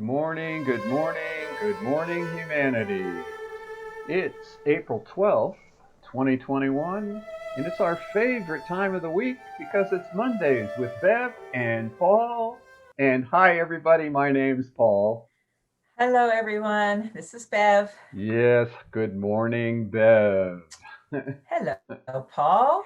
good morning, good morning, humanity. It's April 12th, 2021, and it's our favorite time of the week because it's Mondays with Bev and Paul. And hi, everybody, my name's Paul. Hello, everyone. This is Bev. Yes, good morning, Bev. Hello, Paul.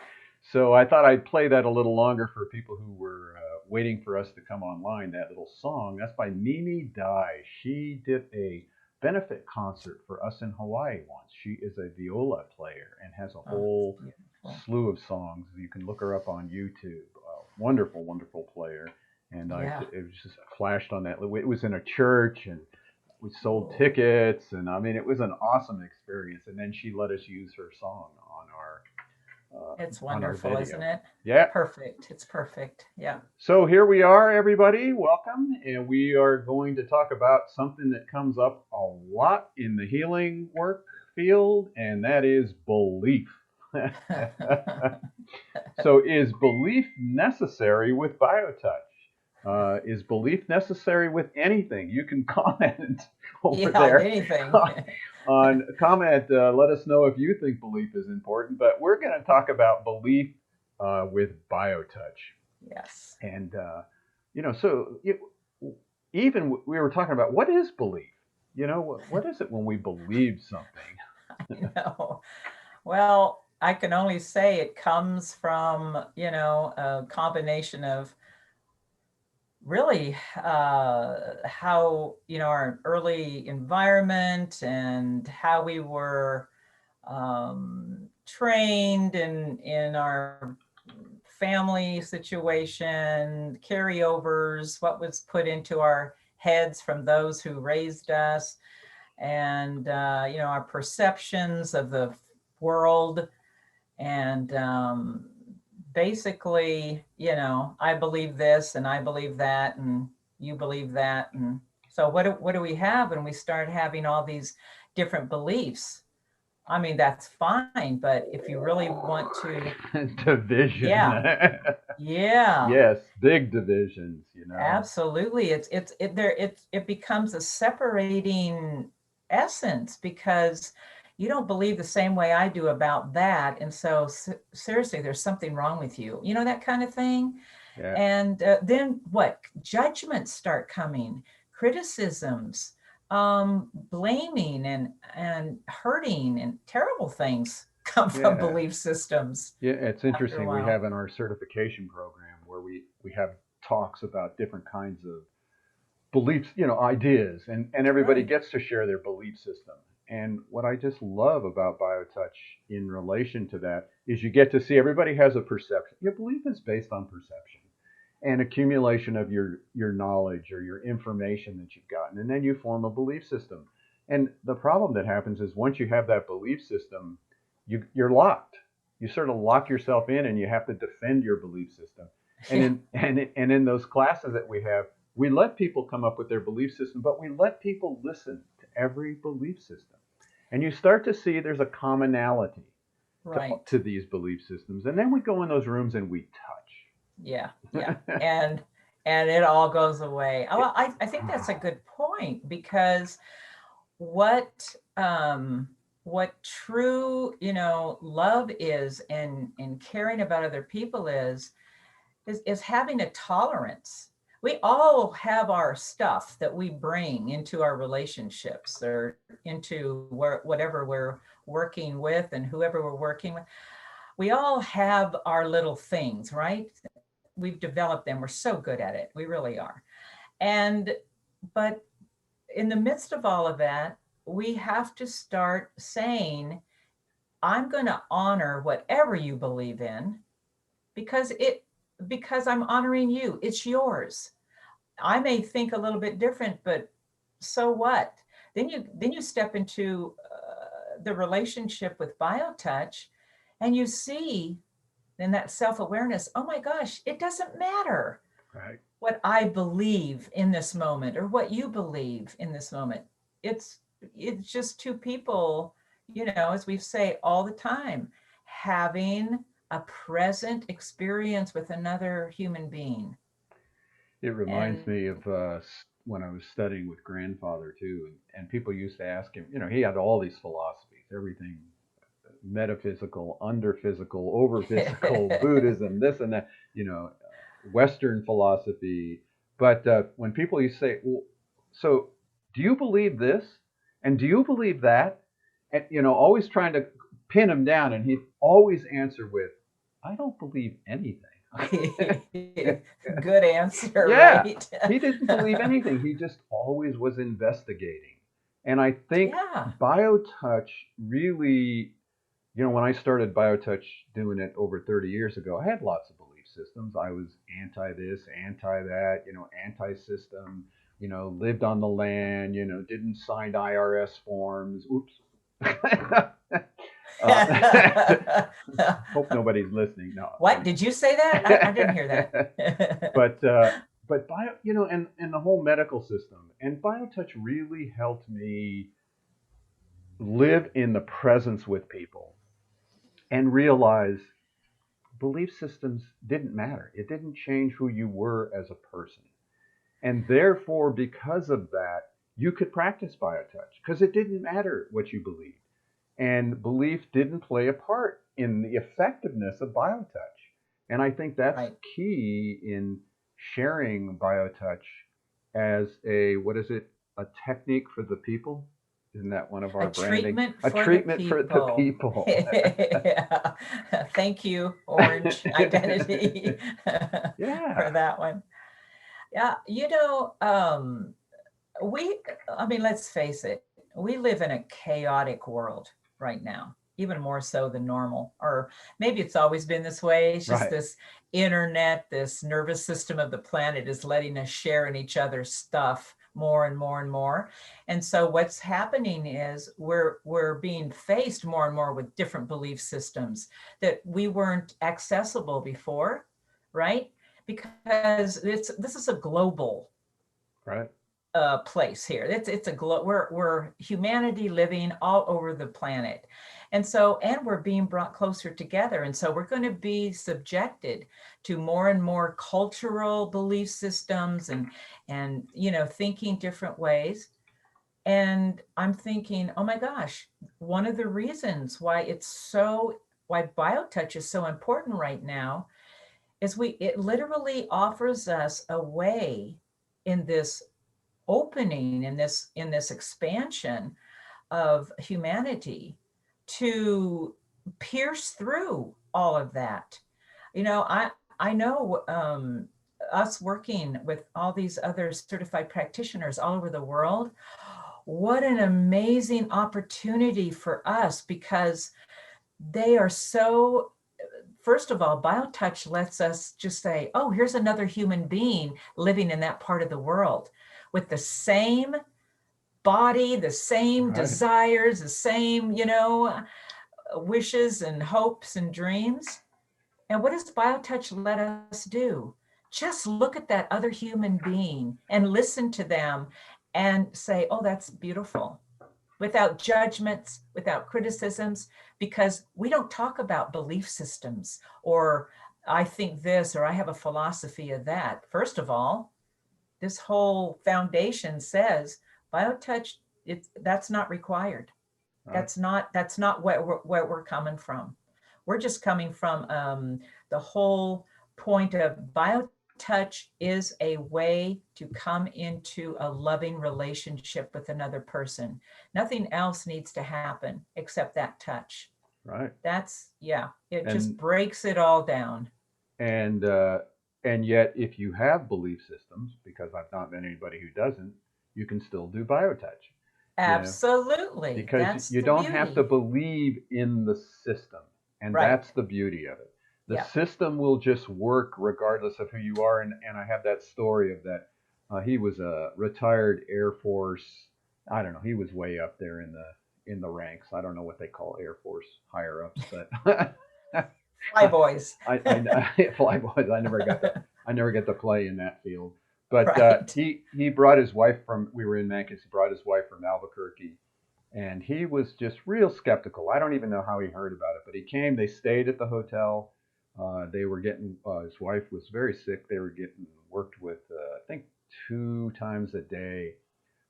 So I thought I'd play that a little longer for people who were waiting for us to come online. That little song, that's by Mimi Dai. She did a benefit concert for us in Hawaii once. She is a viola player and has a Oh, it's whole beautiful. slew of songs. You can look her up on YouTube. Wonderful, wonderful player. And Yeah. it was just flashed on that. It was in a church, and we sold Oh, tickets, and I mean, it was an awesome experience. And then she let us use her song it's on our wonderful, isn't video. it? It's Yeah. perfect. It's perfect. Yeah. So here we are, everybody. Welcome. And we are going to talk about something that comes up a lot in the healing work field, and that is belief. So, is belief necessary with BioTouch? Is belief necessary with anything? You can comment over Yeah, on there anything. on comment. Let us know if you think belief is important. But we're going to talk about belief with BioTouch. Yes. And so even we were talking about what is belief. What is it when we believe something? I know. Well, I can only say it comes from, a combination of really how, our early environment and how we were trained in our family situation, carryovers, what was put into our heads from those who raised us, and our perceptions of the world, and basically, I believe this and I believe that, and you believe that, and so what do we have when we start having all these different beliefs? I mean, that's fine, but if you really want to, Division. yeah, yeah, Yes, big divisions. absolutely. It becomes a separating essence because you don't believe the same way I do about that, and so seriously, there's something wrong with you. You know, that kind of thing. Yeah, And then what? Judgments start coming, criticisms, blaming, and hurting, and terrible things come from yeah, belief systems yeah. It's after a interesting. We while. have in our certification program where we have talks about different kinds of beliefs, ideas, and everybody Right. gets to share their belief system. And what I just love about BioTouch in relation to that is you get to see everybody has a perception. Your belief is based on perception and accumulation of your knowledge or your information that you've gotten, and then you form a belief system. And the problem that happens is once you have that belief system, you're locked. You sort of lock yourself in, and you have to defend your belief system. And Yeah. in those classes that we have, we let people come up with their belief system, but we let people listen to every belief system. And you start to see there's a commonality Right. to these belief systems. And then we go in those rooms and we Yeah. Yeah. touch. And it all goes away. Well, I think that's a good point because what what true, love is, and caring about other people is having a tolerance. We all have our stuff that we bring into our relationships or into whatever we're working with and whoever we're working with. We all have our little things, right? We've developed them. We're so good at it. We really are. And but in the midst of all of that, we have to start saying, I'm going to honor whatever you believe in because I'm honoring you. It's yours. I may think a little bit different, but so what? Then you step into the relationship with BioTouch, and you see in that self-awareness, oh my gosh, it doesn't matter Right. what I believe in this moment or what you believe in this moment. It's it's just two people, as we say all the time, having a present experience with another human being. It reminds And me of when I was studying with grandfather too, and people used to ask him. He had all these philosophies, everything metaphysical, underphysical, overphysical, Buddhism, this and that, Western philosophy. But when people used to say, well, so do you believe this? And do you believe that? And, always trying to pin him down. And he'd always answer with, I don't believe anything. good answer, Yeah, right? he didn't believe anything. He just always was investigating. And I think Yeah, BioTouch really, when I started BioTouch doing it over 30 years ago, I had lots of belief systems. I was anti this, anti that, anti system, lived on the land, didn't sign IRS forms. Oops. uh, hope nobody's listening. No, what anyway. did you say that? I didn't hear that. but and the whole medical system and BioTouch really helped me live in the presence with people and realize belief systems didn't matter. It didn't change who you were as a person. And therefore, because of that, you could practice BioTouch because it didn't matter what you believed. And belief didn't play a part in the effectiveness of BioTouch. And I think that's Right. key in sharing BioTouch as what is it, a technique for the people? Isn't that one of A our branding? treatment A for the treatment for the people. people. Yeah. Thank you, Orange Identity, for Yeah, that one. Yeah, we, I mean, let's face it, we live in a chaotic world right now, even more so than normal. Or maybe it's always been this way. It's just right, this internet, this nervous system of the planet is letting us share in each other's stuff more and more and more. And so what's happening is we're being faced more and more with different belief systems that we weren't accessible before, right? Because this is a global right, place here. We're humanity living all over the planet, and we're being brought closer together, and so we're going to be subjected to more and more cultural belief systems and thinking different ways. And I'm thinking, oh my gosh, one of the reasons why BioTouch is so important right now is it literally offers us a way in this opening in this expansion of humanity to pierce through all of that. I know, us working with all these other certified practitioners all over the world, what an amazing opportunity for us, because they are so, first of all, BioTouch lets us just say, oh, here's another human being living in that part of the world with the same body, the same right, desires, the same, wishes and hopes and dreams. And what does BioTouch let us do? Just look at that other human being and listen to them and say, oh, that's beautiful, without judgments, without criticisms, because we don't talk about belief systems or I think this or I have a philosophy of that. First of all, this whole foundation says BioTouch, that's not required. right, That's not where we're coming from. We're just coming from, the whole point of BioTouch is a way to come into a loving relationship with another person. Nothing else needs to happen except that touch. right. Yeah, it just And breaks it all down. and uh, and yet, if you have belief systems, because I've not met anybody who doesn't, you can still do BioTouch. You know, Absolutely. because That's you the don't have to beauty. believe in the system. And that's Right. the beauty of it. The Yeah. system will just work regardless of who you are. And I have that story of that. He was a retired Air Force. I don't know. He was way up there in the ranks. I don't know what they call Air Force higher ups, but Fly boys. fly boys. I never get to play in that field. But Right. he brought his wife from. We were in Memphis. He brought his wife from Albuquerque, and he was just real skeptical. I don't even know how he heard about it, but he came. They stayed at the hotel. They were getting. His wife was very sick. They were getting worked with, I think, 2 times a day.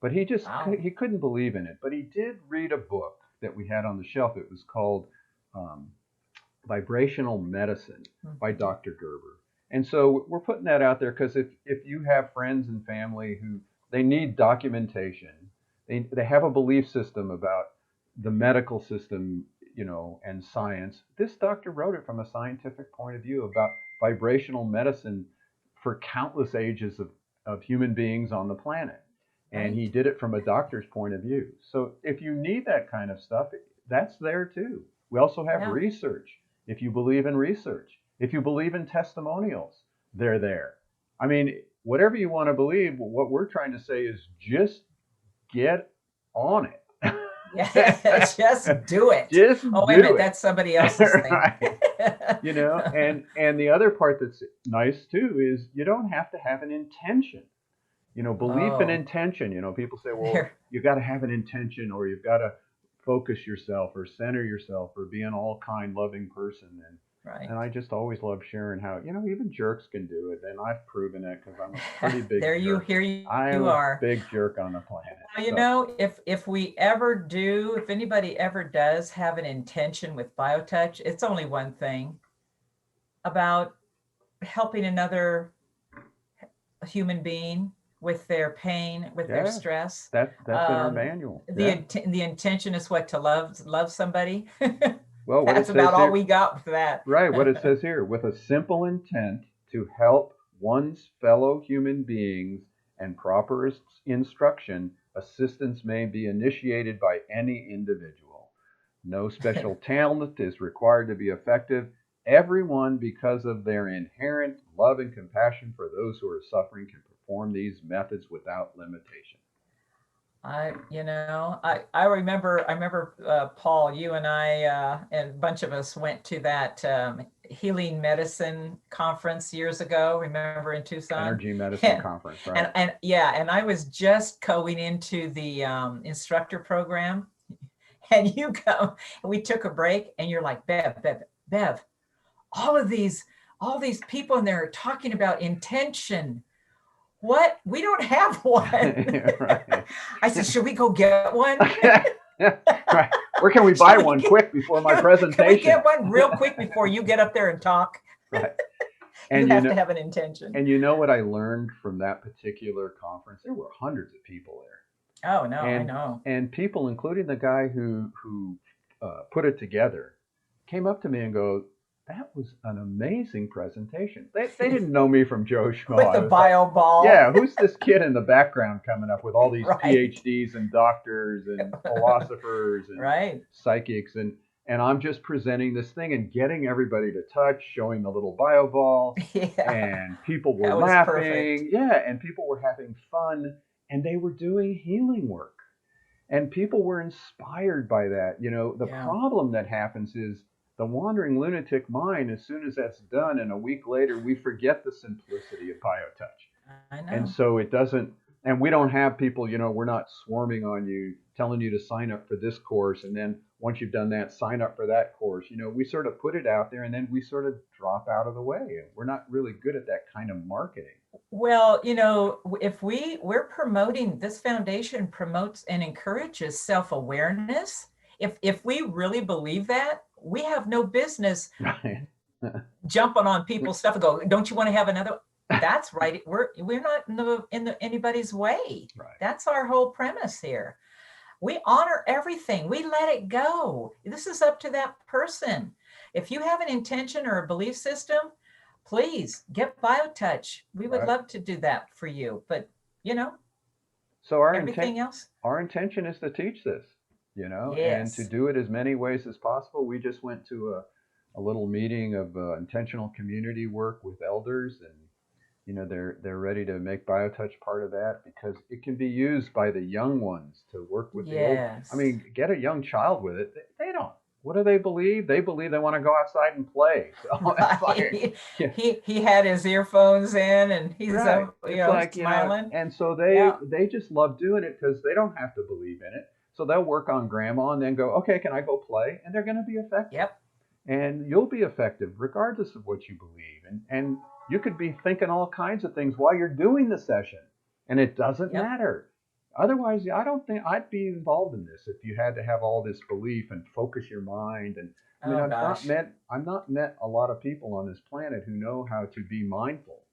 But he just Wow. he couldn't believe in it. But he did read a book that we had on the shelf. It was called um, Vibrational Medicine by Mhm. Dr. Gerber. And so we're putting that out there because if you have friends and family who they need documentation, they have a belief system about the medical system, and science. This doctor wrote it from a scientific point of view about vibrational medicine for countless ages of human beings on the planet. And he Right. did it from a doctor's point of view. So if you need that kind of stuff, that's there too. We also have Yeah. research. If you believe in research, if you believe in testimonials, they're there. I mean, whatever you want to believe, what we're trying to say is just get on Yeah. it. Just do it. Just Oh, wait a do minute. it. That's somebody else's thing. Right. And the other part that's nice too is you don't have to have an intention. Belief and Oh, intention. People say, well, there. you got to have an intention, or you've got to focus yourself or center yourself or be an all kind, loving person. And Right. I just always love sharing how, even jerks can do it. And I've proven it because I'm a pretty big There you jerk. here I am you a are. big jerk on the planet. Well, So, if we ever do, if anybody ever does have an intention with BioTouch, it's only one thing about helping another human being with their pain, with their yeah, stress. that's in our Um, manual. the Yeah. the intention is what to love somebody. Well, what it That's about says all here, we got for that. right, what it says here, with a simple intent to help one's fellow human beings and proper instruction, assistance may be initiated by any individual. No special talent is required to be effective. Everyone, because of their inherent love and compassion for those who are suffering, can perform these methods without limitation. I remember Paul, you and I and a bunch of us went to that healing medicine conference years ago. Remember in Tucson, Energy medicine and conference, right? and yeah, and I was just going into the instructor program, and you go, and we took a break, and you're like, Bev, all of these all these people in there are talking about intention. What? We don't have one. Right. I said, should we go get one? Right. Where can we buy Should we one get, quick before my can we presentation? get one real quick before you get up there and talk? Right. You And have to have an intention. what I learned from that particular conference? There were hundreds of people Oh there, no, I know. and people, including the guy who put it together, came up to me and go, "That was an amazing presentation." They didn't know me from Joe Schmo. With I the was like, bio ball. "Yeah, who's this kid in the background coming up with all these Right. PhDs and doctors and philosophers and Right. psychics and I'm just presenting this thing and getting everybody to touch, showing the little bio ball, Yeah. and people were That was perfect. laughing, yeah, and people were having fun, and they were doing healing work, and people were inspired by that. The Yeah. problem that happens is the wandering lunatic mind, as soon as that's done, and a week later, we forget the simplicity of biotouch. I And know. so it doesn't, and we don't have people, we're not swarming on you, telling you to sign up for this course. And then once you've done that, sign up for that course. We sort of put it out there and then we sort of drop out of the way. And we're not really good at that kind of marketing. Well, if we're promoting, this foundation promotes and encourages self-awareness. If we really believe that, we have no business Right. jumping on people's stuff and go, don't you want to have another? That's right. We're not in anybody's way. Right. That's our whole premise here. We honor everything. We let it go. This is up to that person. If you have an intention or a belief system, please get BioTouch. We would Right. love to do that for you. But you know, So everything else. our intention is to teach this, and to Yes. do it as many ways as possible. We just went to a little meeting of intentional community work with elders, and they're ready to make BioTouch part of that because it can be used by the young ones to work with the old. I Yes. mean, get a young child with it. They don't. What do they believe? They believe they want to go outside and play. So it's like, Right. yeah, He had his earphones in and he's right. It's like, smiling. and so Yeah. they just love doing it because they don't have to believe in it. So they'll work on grandma and then go, okay, can I go play? And they're going to be effective. Yep. And you'll be effective regardless of what you believe. And You could be thinking all kinds of things while you're doing the session, and it doesn't Yep. matter. Otherwise, I don't think I'd be involved in this if you had to have all this belief and focus your mind. And I mean, Oh gosh. I've not met a lot of people on this planet who know how to be mindful,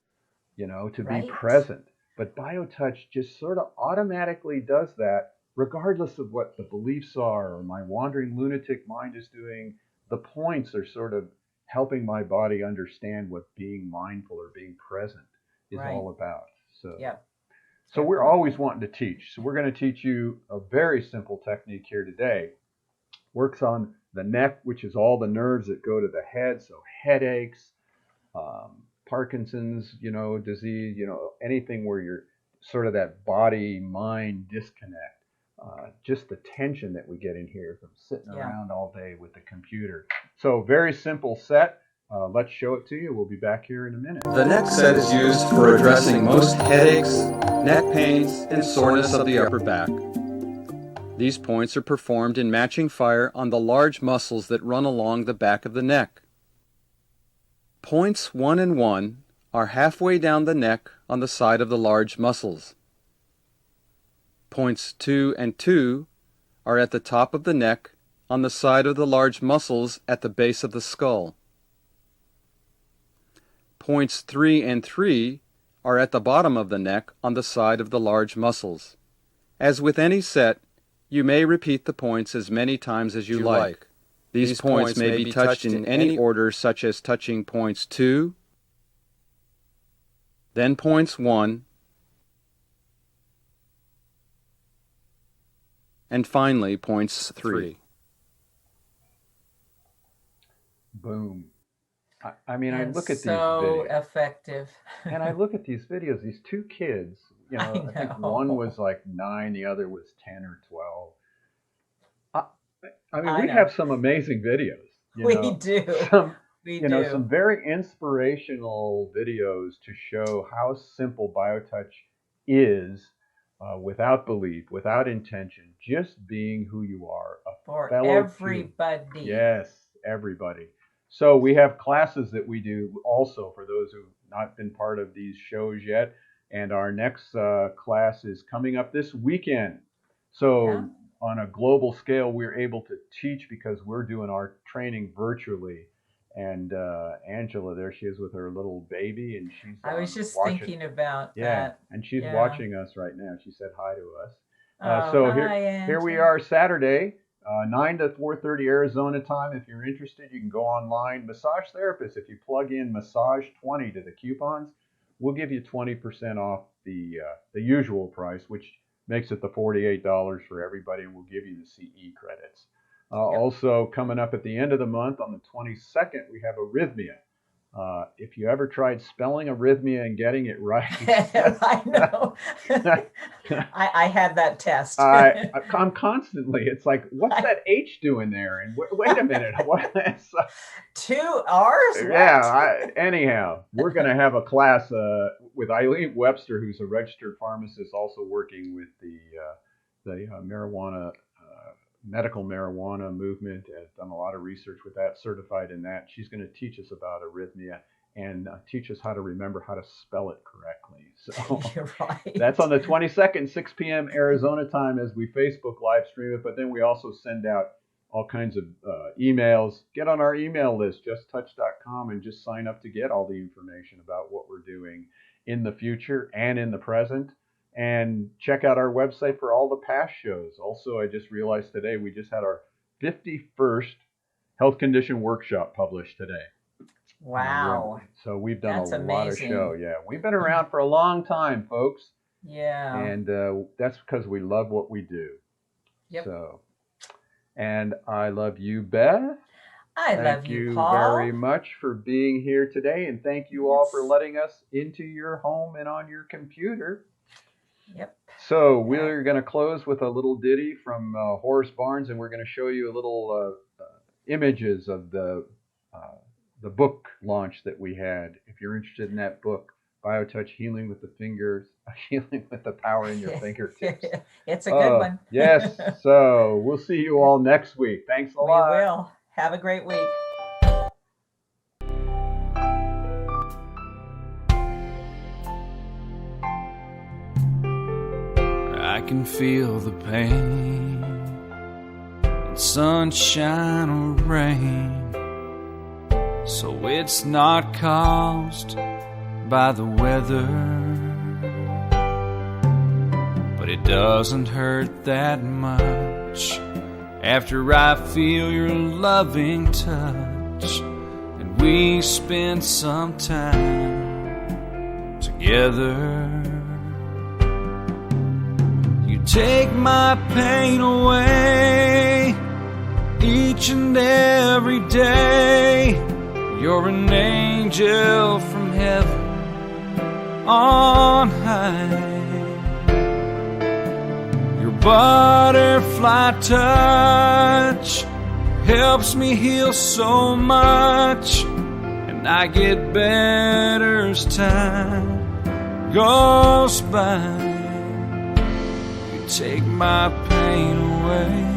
to be Right. present. But BioTouch just sort of automatically does that, regardless of what the beliefs are or my wandering lunatic mind is doing. The points are sort of helping my body understand what being mindful or being present is Right. all about. So, Yep. so we're always Definitely. wanting to teach. So we're going to teach you a very simple technique here today. Works on the neck, which is all the nerves that go to the head. So headaches, Parkinson's, disease, anything where you're sort of that body mind disconnect. Just the tension that we get in here from sitting Yeah. around all day with the computer. So, very simple set. Let's show it to you. We'll be back here in a minute. The neck set is used for addressing most headaches, neck pains, and soreness of the upper back. These points are performed in matching fire on the large muscles that run along the back of the neck. Points 1 and 1 are halfway down the neck on the side of the large muscles. Points 2 and 2 are at the top of the neck on the side of the large muscles at the base of the skull. Points 3 and 3 are at the bottom of the neck on the side of the large muscles. As with any set, you may repeat the points as many times as you like. These points may be touched in any order, such as touching points 2, then points 1, and finally points 3. Boom. I mean, I And look at these so videos. effective. And I look at these videos, these two kids, I I think one know. was like 9, the other was 10 or 12. I, I mean, I we know. have some amazing videos, We do. some, We do. some very inspirational videos to show how simple BioTouch is, without belief, without intention, just being who you are, a For fellow human. everybody. Yes, everybody. So we have classes that we do also for those who've not been part of these shows yet. And our next class is coming up this weekend. Yeah. So on a global scale, we're able to teach because we're doing our training virtually. And Angela, there she is with her little baby, and she's I was just watching. thinking about Yeah, that. and she's Yeah. watching us right now. She said hi to us. Oh, So hi, here we Angie. are Saturday, 9 to 4:30 Arizona time. If you're interested, you can go online. Massage therapist. If you plug in massage 20 to the coupons, we'll give you 20% off the usual price, which makes it the $48 for everybody, and we'll give you the CE credits. Yep. Also, coming up at the end of the month on the 22nd, we have arrhythmia. If you ever tried spelling arrhythmia and getting it right, I know. I had that test. I'm constantly. It's like, what's that H doing there? And wait a minute, what? 2 hours? Yeah. What? Anyhow, we're going to have a class with Eileen Webster, who's a registered pharmacist, also working with the marijuana medical marijuana movement. Has done a lot of research with that, certified in that. She's going to teach us about arrhythmia and teach us how to remember how to spell it correctly. So You're right. that's on the 22nd, 6 p.m. Arizona time as we Facebook live stream it. But then we also send out all kinds of emails. Get on our email list, justtouch.com, and just sign up to get all the information about what we're doing in the future and in the present. And check out our website for all the past shows. Also, I just realized today we just had our 51st health condition workshop published today. Wow. So we've done That's a lot of show. amazing. Yeah, we've been around for a long time, folks, Yeah. and that's because we love what we do. Yep. So, and I love you, Beth. I love Thank you, you very Paul. much for being here today, and thank you all for Yes. letting us into your home and on your computer. Yep. So we're going to close with a little ditty from Horace Barnes, and we're going to show you a little images of the book launch that we had. If you're interested in that book, BioTouch Healing with the Fingers, Healing with the Power in Your Fingertips. It's a good one. Yes. So we'll see you all next week. Thanks a lot. We will. Have a great week. I can feel the pain in sunshine or rain. So it's not caused by the weather, but it doesn't hurt that much after I feel your loving touch and we spend some time together. You take my pain away each and every day. You're an angel from heaven on high. Your butterfly touch helps me heal so much, and I get better as time goes by. You take my pain away.